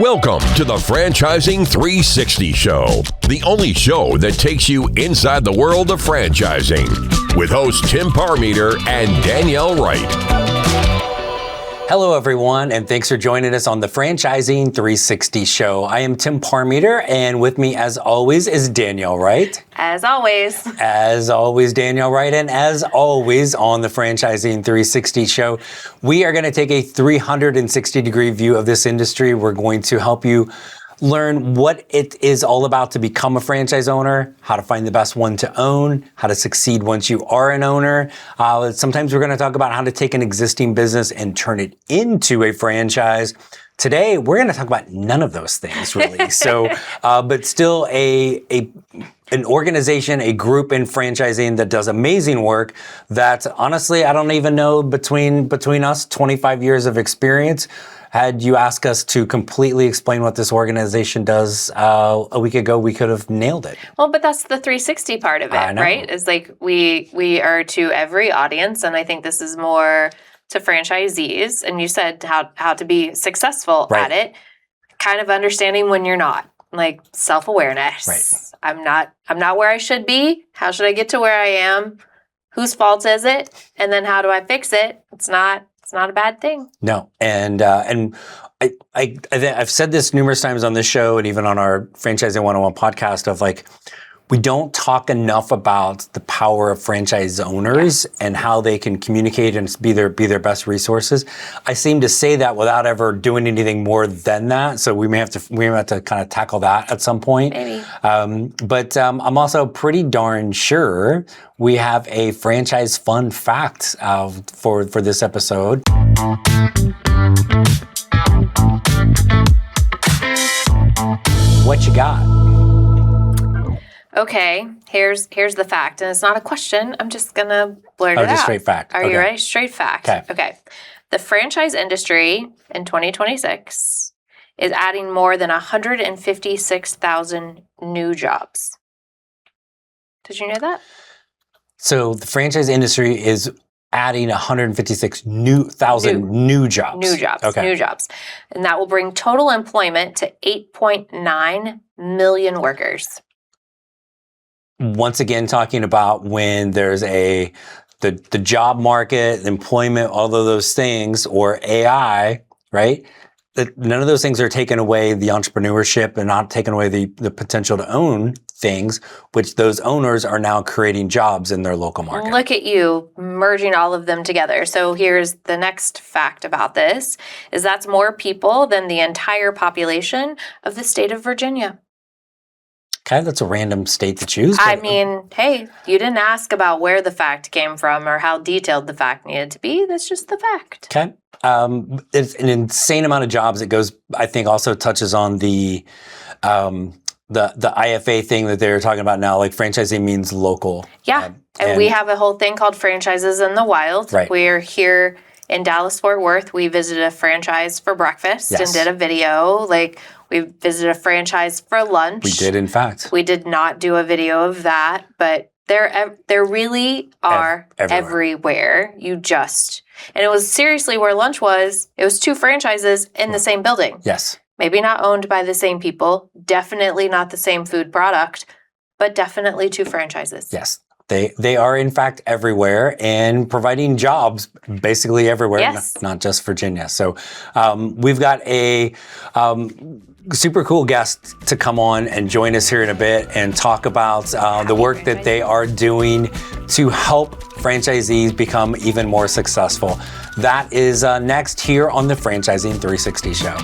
Welcome to the Franchising 360 Show, the only show that takes you inside the world of franchising, with hosts Tim Parmeter and Danielle Wright. Hello, everyone, and thanks for joining us on the Franchising 360 Show. I am Tim Parmeter, and with me, as always, is Danielle Wright. As always. As always, Danielle Wright, and as always on the Franchising 360 Show, we are going to take a 360-degree view of this industry. We're going to help you learn what it is all about to become a franchise owner, how to find the best one to own, how to succeed once you are an owner. Sometimes we're going to talk about how to take an existing business and turn it into a franchise. Today, we're going to talk about none of those things, really. But still an organization, a group in franchising that does amazing work that, honestly, I don't even know between us, 25 years of experience. Had you asked us to completely explain what this organization does a week ago, we could have nailed it. Well, but that's the 360 part of it, right? It's like we are to every audience, and I think this is more to franchisees. And you said how to be successful at it, kind of understanding when you're not, like self-awareness. Right. I'm not where I should be. How should I get to where I am? Whose fault is it? And then how do I fix it? It's not a bad thing. No, and I've said this numerous times on this show and even on our Franchising 101 podcast of like, we don't talk enough about the power of franchise owners and how they can communicate and be their best resources. I seem to say that without ever doing anything more than that. So we may have to kind of tackle that at some point. Maybe. But I'm also pretty darn sure we have a franchise fun fact for this episode. What you got? Okay, here's the fact, and it's not a question. I'm just gonna blurt it out. Just straight fact. Are you ready? Straight fact. Okay. The franchise industry in 2026 is adding more than 156,000 new jobs. Did you know that? So the franchise industry is adding 156,000 new jobs. New jobs. Okay. New jobs. And that will bring total employment to 8.9 million workers. Once again, talking about when there's the job market, employment, all of those things, or AI, right? None of those things are taking away the entrepreneurship and not taking away the potential to own things, which those owners are now creating jobs in their local market. Look at you merging all of them together. So here's the next fact about this, is that's more people than the entire population of the state of Virginia. Okay, that's a random state to choose. I mean, hey, you didn't ask about where the fact came from or how detailed the fact needed to be. That's just the fact. Okay. It's an insane amount of jobs. It goes, I think, also touches on the IFA thing that they're talking about now, like franchising means local. Yeah, and we have a whole thing called Franchises in the Wild. Right. We're here in Dallas-Fort Worth. We visited a franchise for breakfast and did a video. Like, we visited a franchise for lunch. We did, in fact. We did not do a video of that, but there really are everywhere. And it was seriously where lunch was. It was two franchises in the same building. Yes. Maybe not owned by the same people, definitely not the same food product, but definitely two franchises. Yes. They are, in fact, everywhere and providing jobs basically everywhere, not just Virginia. So we've got a super cool guest to come on and join us here in a bit and talk about the work that they are doing to help franchisees become even more successful. That is next here on the Franchising 360 Show.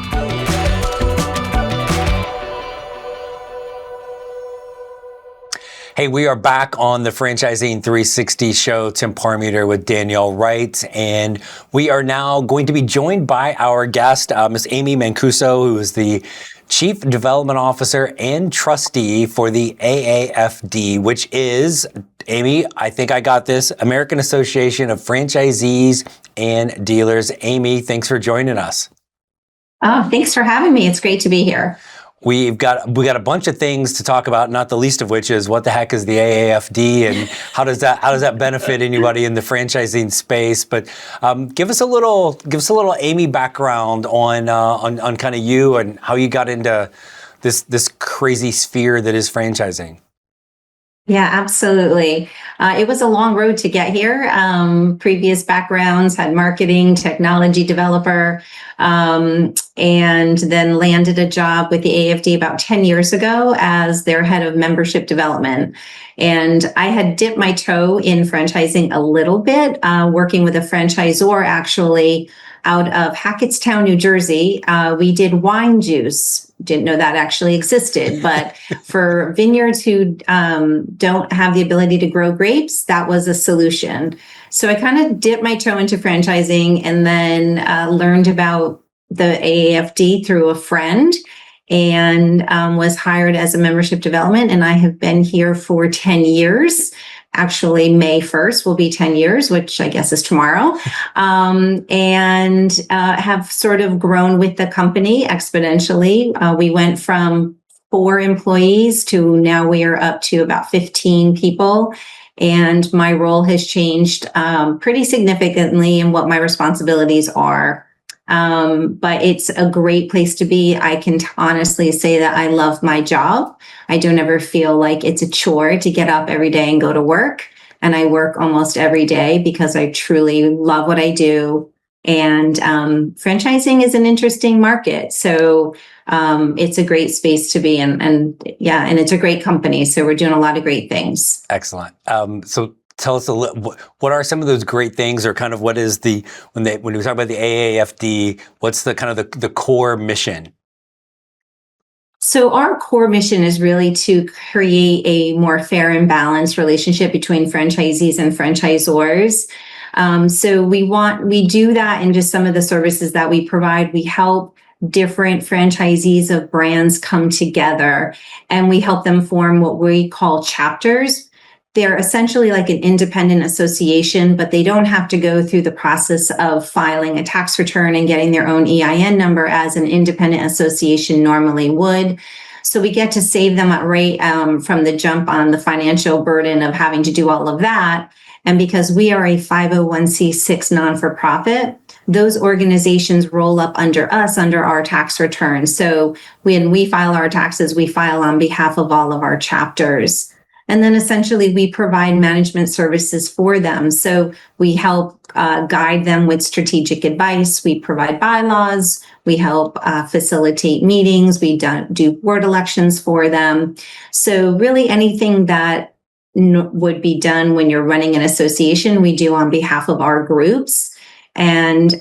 Hey, we are back on the Franchising 360 Show. Tim Parmeter with Danielle Wright, and we are now going to be joined by our guest, Miss Amy Mancuso, who is the Chief Development Officer and Trustee for the AAFD, which is, Amy, I think I got this, American Association of Franchisees and Dealers. Amy, thanks for joining us. Oh, thanks for having me. It's great to be here. we got a bunch of things to talk about, not the least of which is what the heck is the AAFD and how does that benefit anybody in the franchising space? But give us a little Amy background on kind of you and how you got into this crazy sphere that is franchising. Yeah, absolutely. It was a long road to get here. Previous backgrounds, had marketing, technology developer, and then landed a job with the AAFD about 10 years ago as their head of membership development. And I had dipped my toe in franchising a little bit, working with a franchisor actually out of Hackettstown, New Jersey. We did wine juice. Didn't know that actually existed, but for vineyards who don't have the ability to grow grapes, that was a solution. So I kind of dipped my toe into franchising and then learned about the AAFD through a friend and was hired as a membership development. And I have been here for 10 years. Actually, May 1st will be 10 years, which I guess is tomorrow, and have sort of grown with the company exponentially. We went from 4 employees to now we are up to about 15 people. And my role has changed pretty significantly in what my responsibilities are. But it's a great place to be. I can honestly say that I love my job. I don't ever feel like it's a chore to get up every day and go to work. And I work almost every day because I truly love what I do. And franchising is an interesting market. So it's a great space to be in. And it's a great company. So we're doing a lot of great things. Excellent. So tell us what are some of those great things, or kind of what is when we talk about the AAFD, what's the kind of the core mission? So our core mission is really to create a more fair and balanced relationship between franchisees and franchisors. So we do that in just some of the services that we provide. We help different franchisees of brands come together and we help them form what we call chapters. They're essentially like an independent association, but they don't have to go through the process of filing a tax return and getting their own EIN number as an independent association normally would. So we get to save them right from the jump on the financial burden of having to do all of that. And because we are a 501c6 non-for-profit, those organizations roll up under us under our tax return. So when we file our taxes, we file on behalf of all of our chapters. And then essentially we provide management services for them. So we help guide them with strategic advice. We provide bylaws. We help facilitate meetings. We do board elections for them. So really anything that would be done when you're running an association, we do on behalf of our groups. And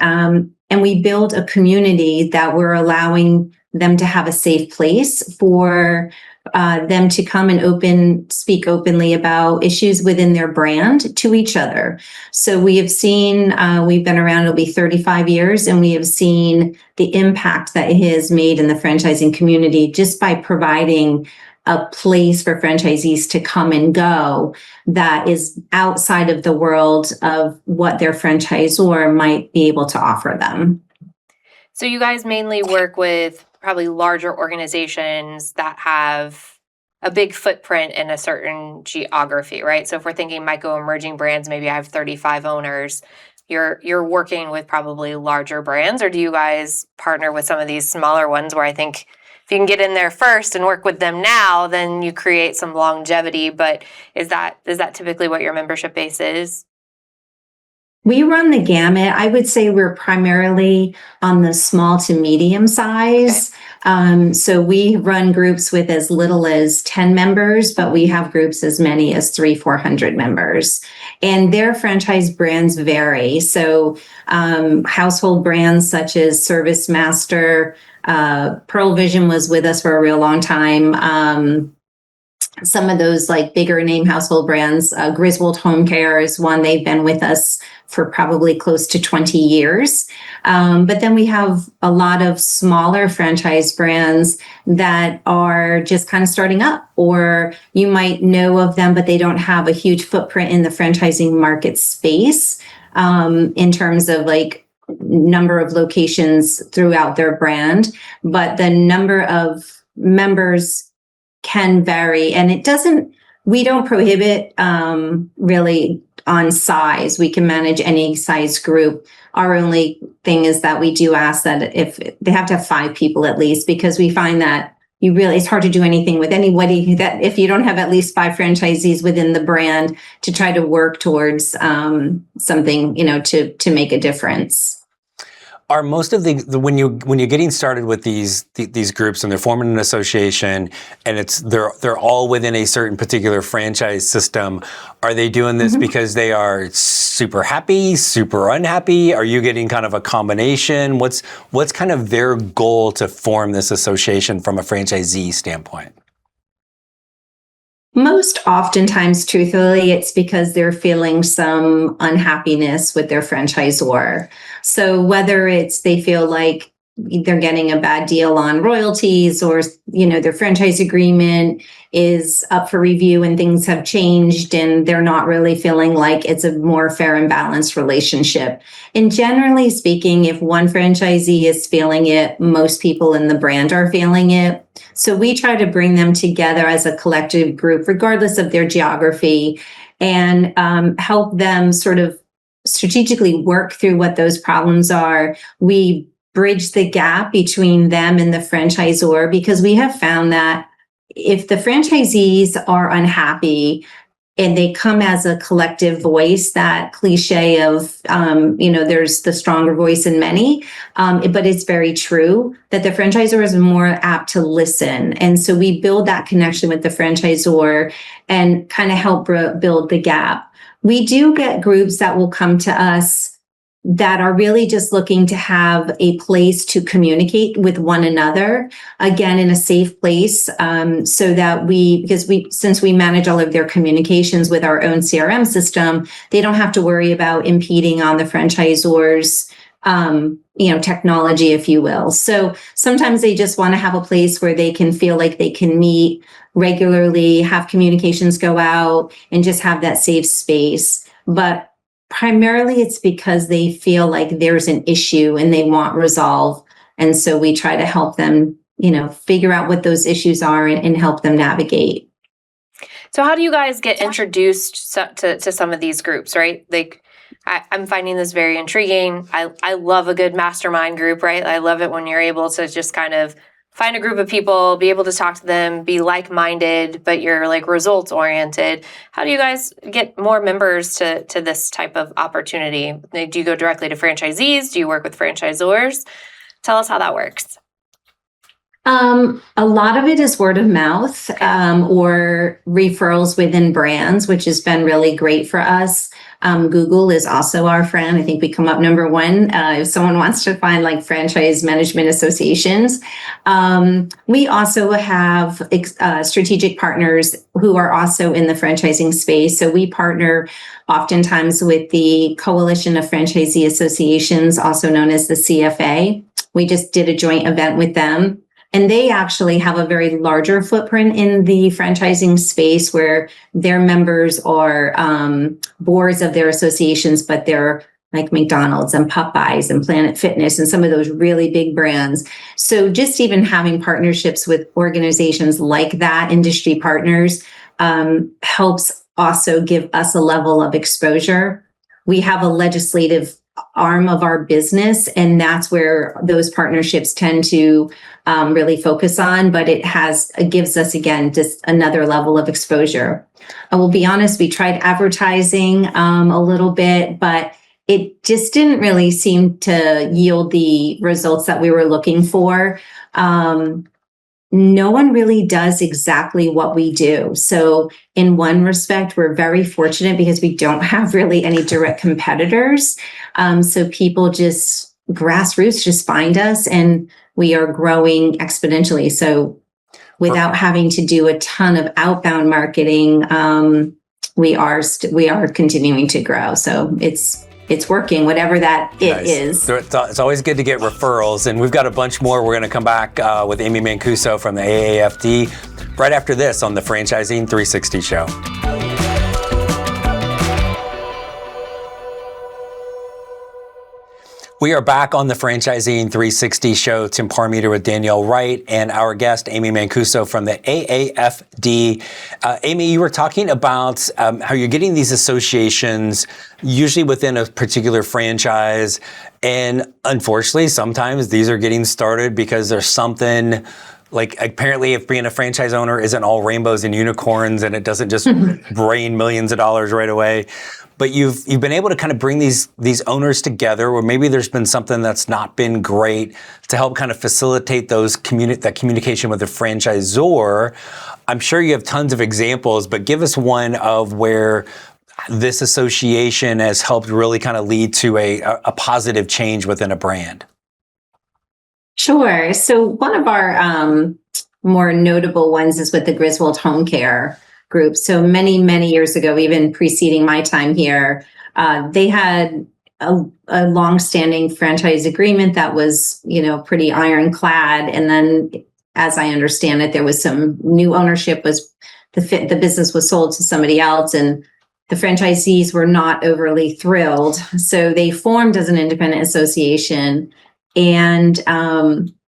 we build a community that we're allowing them to have a safe place for them to come and speak openly about issues within their brand to each other. So we have seen, we've been around, it'll be 35 years, and we have seen the impact that it has made in the franchising community just by providing a place for franchisees to come and go that is outside of the world of what their franchisor might be able to offer them. So you guys mainly work with probably larger organizations that have a big footprint in a certain geography, right? So if we're thinking micro emerging brands, maybe I have 35 owners. You're working with probably larger brands, or do you guys partner with some of these smaller ones where I think if you can get in there first and work with them now, then you create some longevity? But is that typically what your membership base is? We run the gamut. I would say we're primarily on the small to medium size. Okay. So we run groups with as little as 10 members, but we have groups as many as 300-400 members. And their franchise brands vary. So household brands such as ServiceMaster, Pearl Vision was with us for a real long time. Some of those like bigger name household brands, Griswold Home Care is one. They've been with us for probably close to 20 years. But then we have a lot of smaller franchise brands that are just kind of starting up, or you might know of them, but they don't have a huge footprint in the franchising market space in terms of like number of locations throughout their brand. But the number of members can vary, and we don't prohibit really on size. We can manage any size group. Our only thing is that we do ask that if they have to have 5 people at least, because we find that it's hard to do anything with anybody that if you don't have at least 5 franchisees within the brand to try to work towards something, to make a difference. Are most of when you're getting started with these groups and they're forming an association and they're all within a certain particular franchise system, are they doing this because they are super happy, super unhappy? Are you getting kind of a combination? What's kind of their goal to form this association from a franchisee standpoint? Most oftentimes, truthfully, it's because they're feeling some unhappiness with their franchisor. So whether it's they feel like they're getting a bad deal on royalties, or, their franchise agreement is up for review and things have changed and they're not really feeling like it's a more fair and balanced relationship. And generally speaking, if one franchisee is feeling it, most people in the brand are feeling it. So we try to bring them together as a collective group, regardless of their geography, and help them sort of strategically work through what those problems are. We bridge the gap between them and the franchisor, because we have found that if the franchisees are unhappy and they come as a collective voice, that cliche of, there's the stronger voice in many, but it's very true that the franchisor is more apt to listen. And so we build that connection with the franchisor and kind of help build the gap. We do get groups that will come to us that are really just looking to have a place to communicate with one another, again, in a safe place, so that since we manage all of their communications with our own CRM system, they don't have to worry about impeding on the franchisor's technology, if you will. So sometimes they just want to have a place where they can feel like they can meet regularly, have communications go out, and just have that safe space. But primarily it's because they feel like there's an issue and they want resolve. And so we try to help them, figure out what those issues are and help them navigate. So how do you guys get introduced to some of these groups, right? Like, I'm finding this very intriguing. I love a good mastermind group, right? I love it when you're able to just kind of find a group of people, be able to talk to them, be like-minded, but you're like results-oriented. How do you guys get more members to this type of opportunity? Do you go directly to franchisees? Do you work with franchisors? Tell us how that works. A lot of it is word of mouth, or referrals within brands, which has been really great for us. Google is also our friend. I think we come up number 1 if someone wants to find like franchise management associations. We also have strategic partners who are also in the franchising space. So we partner oftentimes with the Coalition of Franchisee Associations, also known as the CFA. We just did a joint event with them. And they actually have a very larger footprint in the franchising space, where their members are boards of their associations, but they're like McDonald's and Popeyes and Planet Fitness and some of those really big brands. So just even having partnerships with organizations like that, industry partners, helps also give us a level of exposure. We have a legislative arm of our business, and that's where those partnerships tend to really focus on, but it gives us, again, just another level of exposure. I will be honest, we tried advertising a little bit, but it just didn't really seem to yield the results that we were looking for. No one really does exactly what we do. So in one respect, we're very fortunate because we don't have really any direct competitors. So people grassroots just find us, and we are growing exponentially. So without having to do a ton of outbound marketing, we are continuing to grow. So it's working, whatever that it is. It's always good to get referrals, and we've got a bunch more. We're going to come back with Amy Mancuso from the AAFD right after this on the Franchising 360 show. We are back on the Franchising 360 show. Tim Parmeter with Danielle Wright and our guest, Amy Mancuso from the AAFD. Amy, you were talking about how you're getting these associations, usually within a particular franchise. And unfortunately, sometimes these are getting started because there's something like, apparently if being a franchise owner isn't all rainbows and unicorns and it doesn't just rain millions of dollars right away. But you've been able to kind of bring these owners together, or maybe there's been something that's not been great, to help kind of facilitate that communication with the franchisor. I'm sure you have tons of examples, but give us one of where this association has helped really kind of lead to a positive change within a brand. Sure. So one of our more notable ones is with the Griswold Home Care Group. So many, many years ago, even preceding my time here, they had a long-standing franchise agreement that was, pretty ironclad. And then, as I understand it, there was some new ownership. The business was sold to somebody else, and the franchisees were not overly thrilled. So they formed as an independent association, and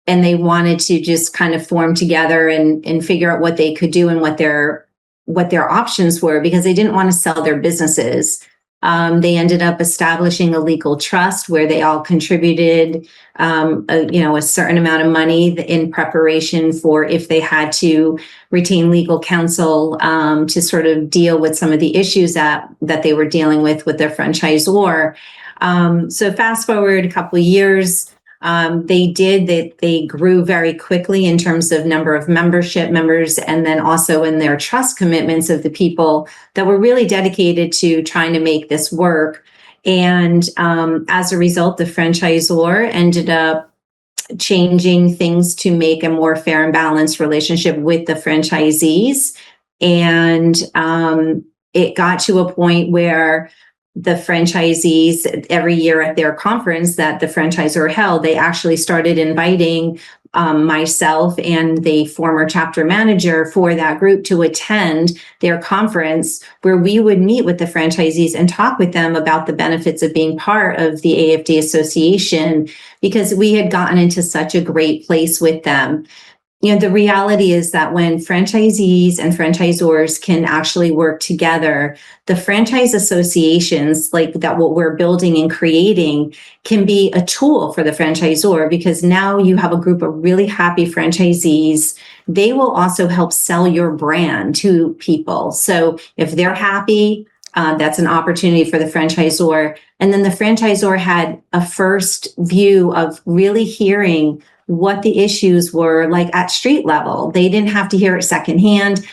they wanted to just kind of form together and figure out what they could do and what their options were, because they didn't want to sell their businesses. They ended up establishing a legal trust where they all contributed, a certain amount of money in preparation for if they had to retain legal counsel to sort of deal with some of the issues that they were dealing with their franchisor. So fast forward a couple of years. They grew very quickly in terms of number of membership members, and then also in their trust commitments of the people that were really dedicated to trying to make this work. And as a result, the franchisor ended up changing things to make a more fair and balanced relationship with the franchisees. And it got to a point where the franchisees, every year at their conference that the franchisor held, they actually started inviting myself and the former chapter manager for that group to attend their conference, where we would meet with the franchisees and talk with them about the benefits of being part of the AAFD Association, because we had gotten into such a great place with them. The reality is that when franchisees and franchisors can actually work together, the franchise associations like that, what we're building and creating, can be a tool for the franchisor, because now you have a group of really happy franchisees. They will also help sell your brand to people. So if they're happy, that's an opportunity for the franchisor. And then the franchisor had a first view of really hearing what the issues were like at street level. They didn't have to hear it secondhand.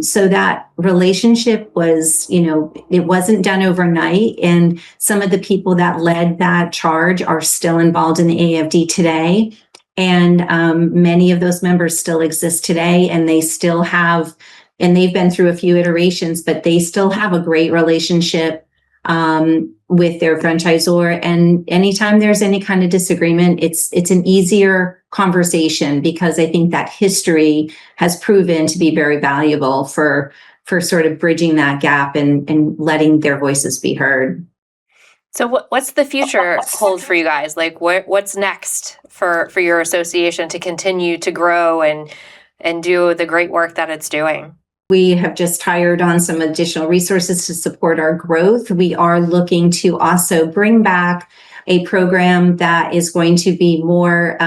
So that relationship was, it wasn't done overnight. And some of the people that led that charge are still involved in the AAFD today. And many of those members still exist today, and they still have, and they've been through a few iterations, but they still have a great relationship with their franchisor. And anytime there's any kind of disagreement, it's an easier conversation, because I think that history has proven to be very valuable for sort of bridging that gap and letting their voices be heard. So what's the future hold for you guys? Like what's next for your association to continue to grow and do the great work that it's doing? We have just hired on some additional resources to support our growth. We are looking to also bring back a program that is going to be more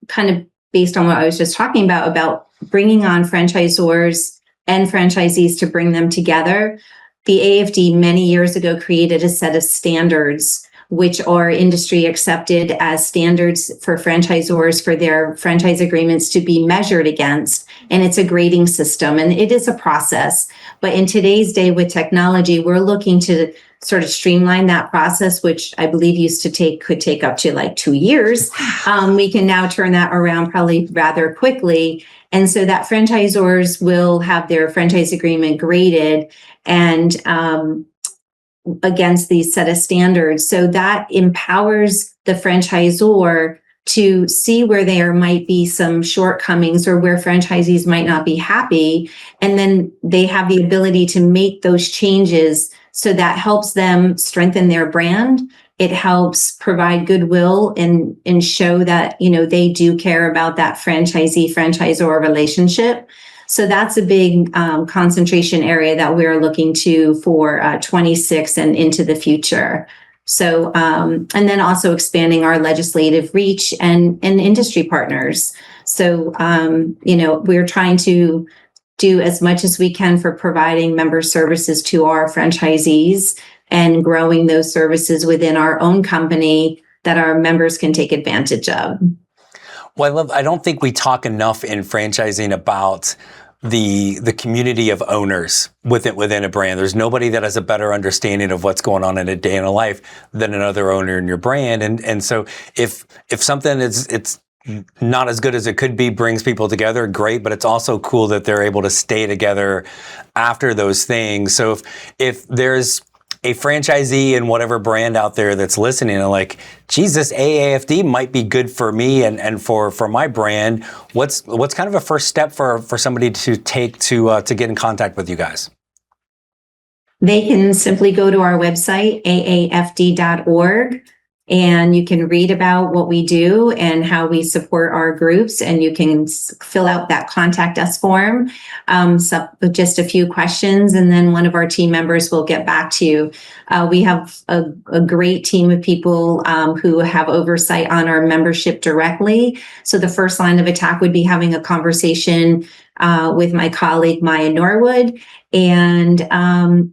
kind of based on what I was just talking about bringing on franchisors and franchisees to bring them together. The AAFD many years ago created a set of standards which are industry accepted as standards for franchisors for their franchise agreements to be measured against. And it's a grading system, and it is a process. But in today's day with technology, we're looking to sort of streamline that process, which I believe could take up to like 2 years. We can now turn that around probably rather quickly. And so that franchisors will have their franchise agreement graded and against these set of standards. So that empowers the franchisor to see where there might be some shortcomings or where franchisees might not be happy. And then they have the ability to make those changes. So that helps them strengthen their brand, It helps provide goodwill and show that, they do care about that franchisee-franchisor relationship. So that's a big concentration area that we're looking to for 26 and into the future. So, and then also expanding our legislative reach and industry partners. So, we're trying to do as much as we can for providing member services to our franchisees and growing those services within our own company that our members can take advantage of. Well, I don't think we talk enough in franchising about the community of owners within a brand. There's nobody that has a better understanding of what's going on in a day in a life than another owner in your brand. And so if something it's not as good as it could be, brings people together, great, but it's also cool that they're able to stay together after those things. So if there's a franchisee in whatever brand out there that's listening and like, geez, this AAFD might be good for me and for my brand, what's kind of a first step for somebody to take to get in contact with you guys? They can simply go to our website, aafd.org, and you can read about what we do and how we support our groups, and you can fill out that contact us form, with just a few questions, and then one of our team members will get back to you. We have a great team of people who have oversight on our membership directly. So the first line of attack would be having a conversation with my colleague, Maya Norwood. And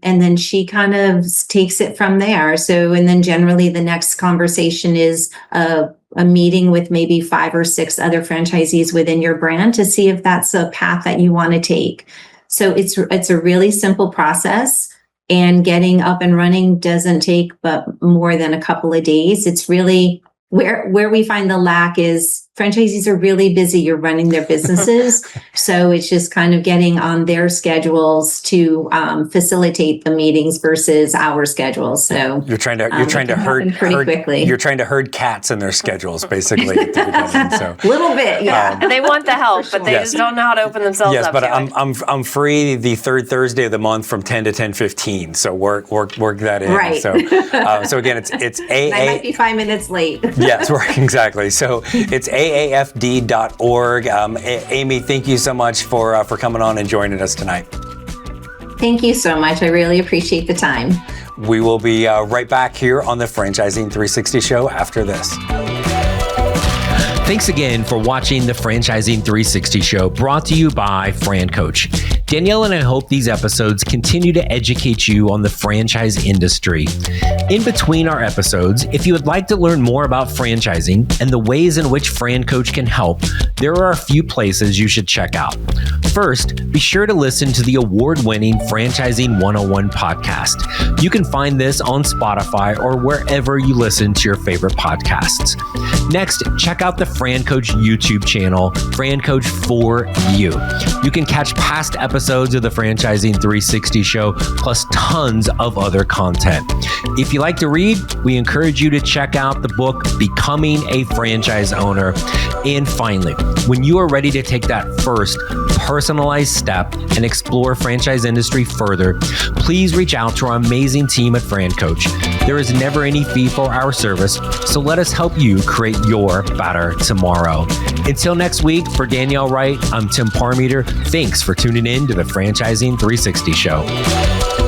then she kind of takes it from there. So, and then generally the next conversation is a meeting with maybe 5 or 6 other franchisees within your brand to see if that's a path that you want to take. So it's a really simple process, and getting up and running doesn't take but more than a couple of days. It's really where we find the lack is franchisees are really busy. You're running their businesses. So it's just kind of getting on their schedules to facilitate the meetings versus our schedules. So you're trying to herd pretty quickly. You're trying to herd cats in their schedules, basically. At the beginning, so. A little bit, yeah. And they want the help, but they just don't know how to open themselves up. Yes, but I'm free the third Thursday of the month from 10 to 10:15. So work that in. Right. So again, it's AA. I might be 5 minutes late. Yes, right, exactly. So it's AAFD.org. Amy, thank you so much for coming on and joining us tonight. Thank you so much. I really appreciate the time. We will be right back here on the Franchising 360 show after this. Thanks again for watching the Franchising 360 show, brought to you by Fran Coach. Danielle and I hope these episodes continue to educate you on the franchise industry. In between our episodes, if you would like to learn more about franchising and the ways in which Fran Coach can help, there are a few places you should check out. First, be sure to listen to the award-winning Franchising 101 podcast. You can find this on Spotify or wherever you listen to your favorite podcasts. Next, check out the Fran Coach YouTube channel, Fran Coach for You. You can catch past episodes of the Franchising 360 show, plus tons of other content. If you like to read, we encourage you to check out the book, Becoming a Franchise Owner. And finally, when you are ready to take that first personalized step and explore franchise industry further, please reach out to our amazing team at Fran Coach. There is never any fee for our service, so let us help you create your better tomorrow. Until next week, for Danielle Wright, I'm Tim Parmeter. Thanks for tuning in to the Franchising 360 show.